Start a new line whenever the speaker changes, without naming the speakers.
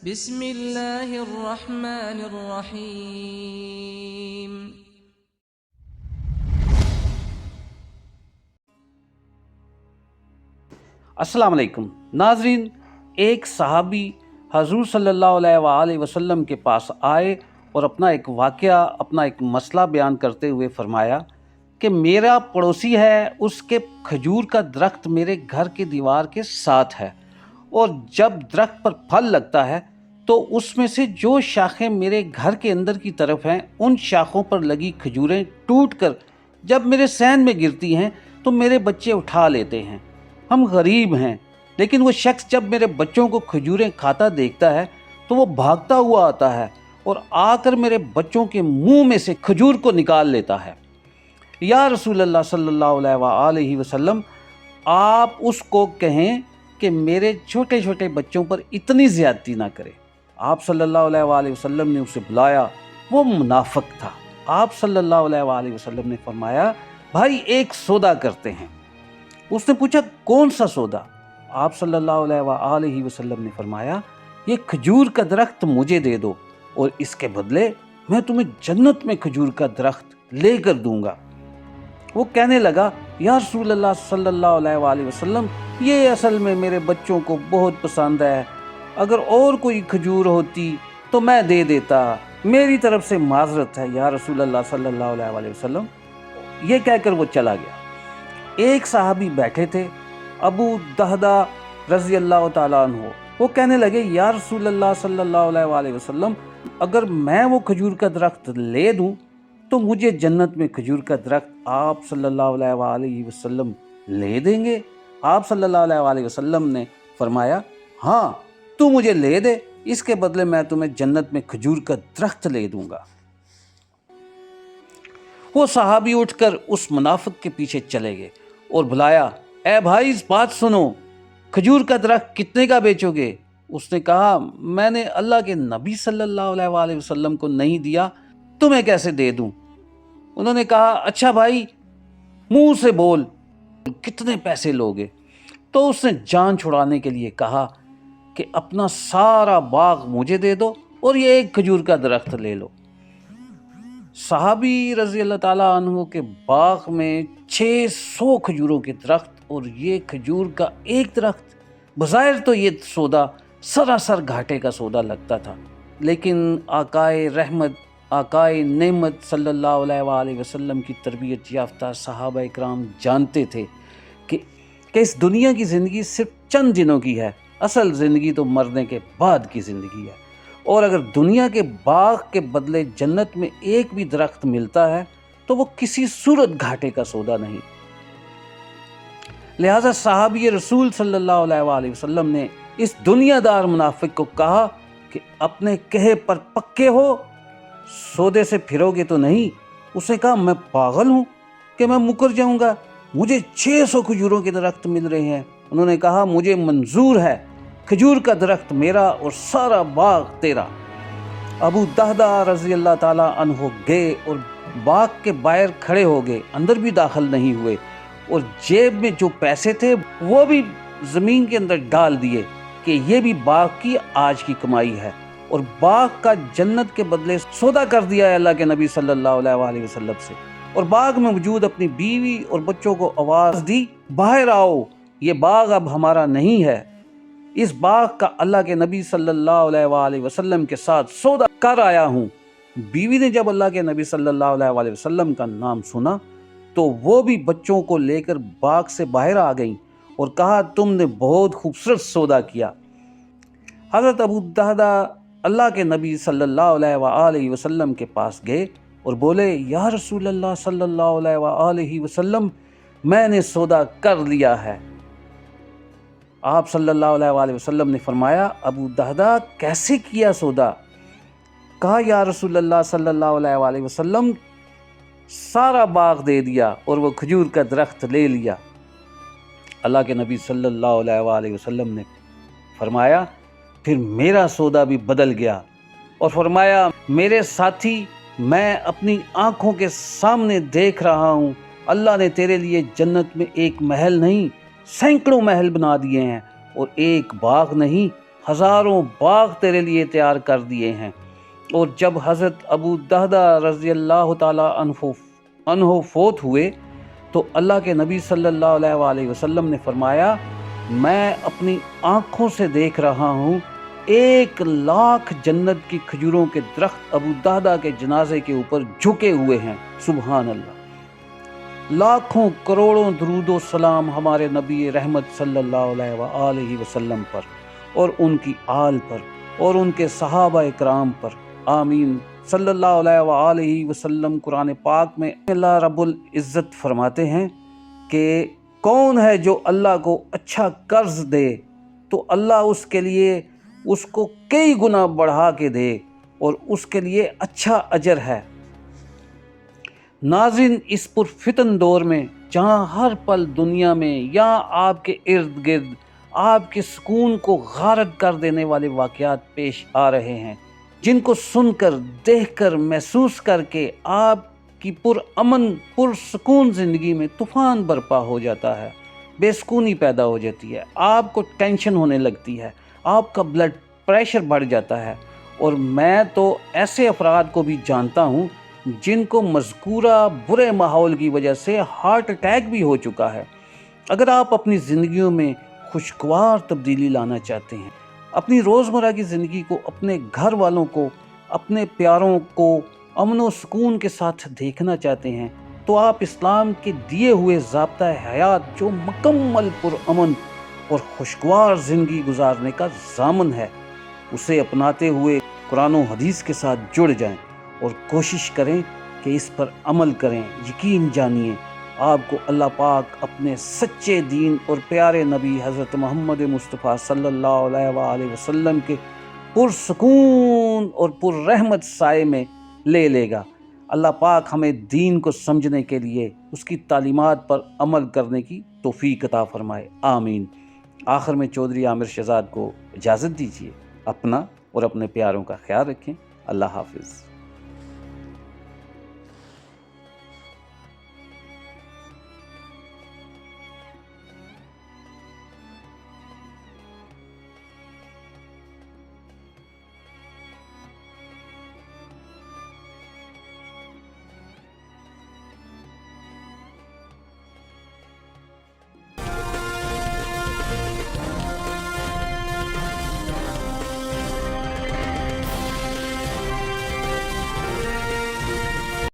بسم اللہ الرحمن الرحیم۔
السلام علیکم ناظرین، ایک صحابی حضور صلی اللہ علیہ وآلہ وسلم کے پاس آئے اور اپنا ایک واقعہ، اپنا ایک مسئلہ بیان کرتے ہوئے فرمایا کہ میرا پڑوسی ہے، اس کے کھجور کا درخت میرے گھر کی دیوار کے ساتھ ہے، اور جب درخت پر پھل لگتا ہے تو اس میں سے جو شاخیں میرے گھر کے اندر کی طرف ہیں، ان شاخوں پر لگی کھجوریں ٹوٹ کر جب میرے صحن میں گرتی ہیں تو میرے بچے اٹھا لیتے ہیں۔ ہم غریب ہیں، لیکن وہ شخص جب میرے بچوں کو کھجوریں کھاتا دیکھتا ہے تو وہ بھاگتا ہوا آتا ہے اور آ کر میرے بچوں کے منہ میں سے کھجور کو نکال لیتا ہے۔ یا رسول اللہ صلی اللہ علیہ وآلہ وسلم، آپ اس کو کہیں کہ میرے چھوٹے چھوٹے بچوں پر اتنی زیادتی نہ کرے۔ آپ صلی اللہ علیہ وآلہ وسلم نے اسے بلایا، وہ منافق تھا۔ آپ صلی اللہ علیہ وآلہ وسلم نے فرمایا، بھائی ایک سودا کرتے ہیں۔ اس نے پوچھا کون سا سودا؟ آپ صلی اللہ علیہ وآلہ وسلم نے فرمایا، یہ کھجور کا درخت مجھے دے دو اور اس کے بدلے میں تمہیں جنت میں کھجور کا درخت لے کر دوں گا۔ وہ کہنے لگا، یا رسول اللہ صلی اللہ علیہ وآلہ وسلم، یہ اصل میں میرے بچوں کو بہت پسند ہے، اگر اور کوئی کھجور ہوتی تو میں دے دیتا، میری طرف سے معذرت ہے یا رسول اللہ صلی اللہ علیہ وآلہ وسلم۔ یہ کہہ کر وہ چلا گیا۔ ایک صحابی بیٹھے تھے، ابو دہدہ رضی اللہ تعالیٰ عنہ، وہ کہنے لگے، یا رسول اللہ صلی اللہ علیہ وآلہ وسلم، اگر میں وہ کھجور کا درخت لے دوں تو مجھے جنت میں کھجور کا درخت آپ صلی اللہ علیہ وآلہ وسلم لے دیں گے؟ آپ صلی اللہ علیہ وآلہ وسلم نے فرمایا، ہاں تو مجھے لے دے، اس کے بدلے میں تمہیں جنت میں کھجور کا درخت لے دوں گا۔ وہ صحابی اٹھ کر اس منافق کے پیچھے چلے گئے اور بلایا، اے بھائی اس بات سنو، کھجور کا درخت کتنے کا بیچو گے؟ اس نے کہا، میں نے اللہ کے نبی صلی اللہ علیہ وآلہ وسلم کو نہیں دیا، تمہیں کیسے دے دوں؟ انہوں نے کہا، اچھا بھائی منہ سے بول، کتنے پیسے لوگے؟ تو اس نے جان چھڑانے کے لیے کہا کہ اپنا سارا باغ مجھے دے دو اور یہ ایک کھجور کا درخت لے لو۔ صحابی رضی اللہ تعالیٰ عنہ کے باغ میں 600 کھجوروں کے درخت اور یہ کھجور کا ایک درخت، بظاہر تو یہ سودا سراسر گھاٹے کا سودا لگتا تھا، لیکن آقائے رحمت، آقائے نعمت صلی اللہ علیہ وآلہ وسلم کی تربیت یافتہ صحابہ اکرام جانتے تھے کہ اس دنیا کی زندگی صرف چند دنوں کی ہے، اصل زندگی تو مرنے کے بعد کی زندگی ہے، اور اگر دنیا کے باغ کے بدلے جنت میں ایک بھی درخت ملتا ہے تو وہ کسی صورت گھاٹے کا سودا نہیں۔ لہٰذا صحابی رسول صلی اللہ علیہ وآلہ وسلم نے اس دنیا دار منافق کو کہا کہ اپنے کہے پر پکے ہو، سودے سے پھرو گے تو نہیں؟ اس نے کہا، میں پاگل ہوں کہ میں مکر جاؤں گا، مجھے 600 کھجوروں کے درخت مل رہے ہیں۔ انہوں نے کہا، مجھے منظور ہے، کھجور کا درخت میرا اور سارا باغ تیرا۔ ابو دہدہ رضی اللہ تعالیٰ عنہ گئے اور باغ کے باہر کھڑے ہو گئے، اندر بھی داخل نہیں ہوئے، اور جیب میں جو پیسے تھے وہ بھی زمین کے اندر ڈال دیے کہ یہ بھی باغ کی آج کی کمائی ہے، اور باغ کا جنت کے بدلے سودا کر دیا ہے اللہ کے نبی صلی اللہ علیہ وآلہ وسلم سے، اور باغ میں موجود اپنی بیوی اور بچوں کو آواز دی، باہر آؤ، یہ باغ اب ہمارا نہیں ہے، اس باغ کا اللہ کے نبی صلی اللہ علیہ وآلہ وسلم کے ساتھ سودا کر آیا ہوں۔ بیوی نے جب اللہ کے نبی صلی اللہ علیہ وآلہ وسلم کا نام سنا تو وہ بھی بچوں کو لے کر باغ سے باہر آ گئیں اور کہا، تم نے بہت خوبصورت سودا کیا۔ حضرت ابو دہدہ اللہ کے نبی صلی اللہ علیہ وآلہ وسلم کے پاس گئے اور بولے، یا رسول اللہ صلی اللہ علیہ وآلہ وسلم، میں نے سودا کر لیا ہے۔ آپ صلی اللہ علیہ وآلہ وسلم نے فرمایا، ابو دہدہ کیسے کیا سودا؟ کہا، یا رسول اللہ صلی اللہ علیہ وآلہ وسلم، سارا باغ دے دیا اور وہ کھجور کا درخت لے لیا۔ اللہ کے نبی صلی اللہ علیہ وآلہ وسلم نے فرمایا، پھر میرا سودا بھی بدل گیا، اور فرمایا، میرے ساتھی، میں اپنی آنکھوں کے سامنے دیکھ رہا ہوں، اللہ نے تیرے لیے جنت میں ایک محل نہیں، سینکڑوں محل بنا دیے ہیں، اور ایک باغ نہیں، ہزاروں باغ تیرے لیے تیار کر دیے ہیں۔ اور جب حضرت ابو دہدہ رضی اللہ تعالیٰ عنہ فوت ہوئے تو اللہ کے نبی صلی اللہ علیہ وآلہ وسلم نے فرمایا، میں اپنی آنکھوں سے دیکھ رہا ہوں 1,00,000 جنت کی کھجوروں کے درخت ابو دہدہ کے جنازے کے اوپر جھکے ہوئے ہیں۔ سبحان اللہ۔ لاکھوں کروڑوں درود و سلام ہمارے نبی رحمت صلی اللہ علیہ وآلہ وسلم پر اور ان کی آل پر اور ان کے صحابہ اکرام پر، آمین صلی اللہ علیہ وآلہ وسلم۔ قرآن پاک میں اللہ رب العزت فرماتے ہیں کہ کون ہے جو اللہ کو اچھا قرض دے تو اللہ اس کے لیے اس کو کئی گنا بڑھا کے دے اور اس کے لیے اچھا اجر ہے۔ ناظرین، اس پرفتن دور میں جہاں ہر پل دنیا میں یا آپ کے ارد گرد آپ کے سکون کو غارت کر دینے والے واقعات پیش آ رہے ہیں، جن کو سن کر، دیکھ کر، محسوس کر کے آپ کی پرامن پرسکون زندگی میں طوفان برپا ہو جاتا ہے، بے سکونی پیدا ہو جاتی ہے، آپ کو ٹینشن ہونے لگتی ہے، آپ کا بلڈ پریشر بڑھ جاتا ہے۔ اور میں تو ایسے افراد کو بھی جانتا ہوں جن کو مذکورہ برے ماحول کی وجہ سے ہارٹ اٹیک بھی ہو چکا ہے۔ اگر آپ اپنی زندگیوں میں خوشگوار تبدیلی لانا چاہتے ہیں، اپنی روزمرہ کی زندگی کو، اپنے گھر والوں کو، اپنے پیاروں کو امن و سکون کے ساتھ دیکھنا چاہتے ہیں، تو آپ اسلام کے دیے ہوئے ضابطہ حیات جو مکمل پرامن اور خوشگوار زندگی گزارنے کا ضامن ہے، اسے اپناتے ہوئے قرآن و حدیث کے ساتھ جڑ جائیں اور کوشش کریں کہ اس پر عمل کریں۔ یقین جانیے آپ کو اللہ پاک اپنے سچے دین اور پیارے نبی حضرت محمد مصطفیٰ صلی اللہ علیہ وآلہ وسلم کے پرسکون اور پررحمت سائے میں لے لے گا۔ اللہ پاک ہمیں دین کو سمجھنے کے لیے اس کی تعلیمات پر عمل کرنے کی توفیق عطا فرمائے، آمین۔ آخر میں چودھری عامر شہزاد کو اجازت دیجیے۔ اپنا اور اپنے پیاروں کا خیال رکھیں۔ اللہ حافظ۔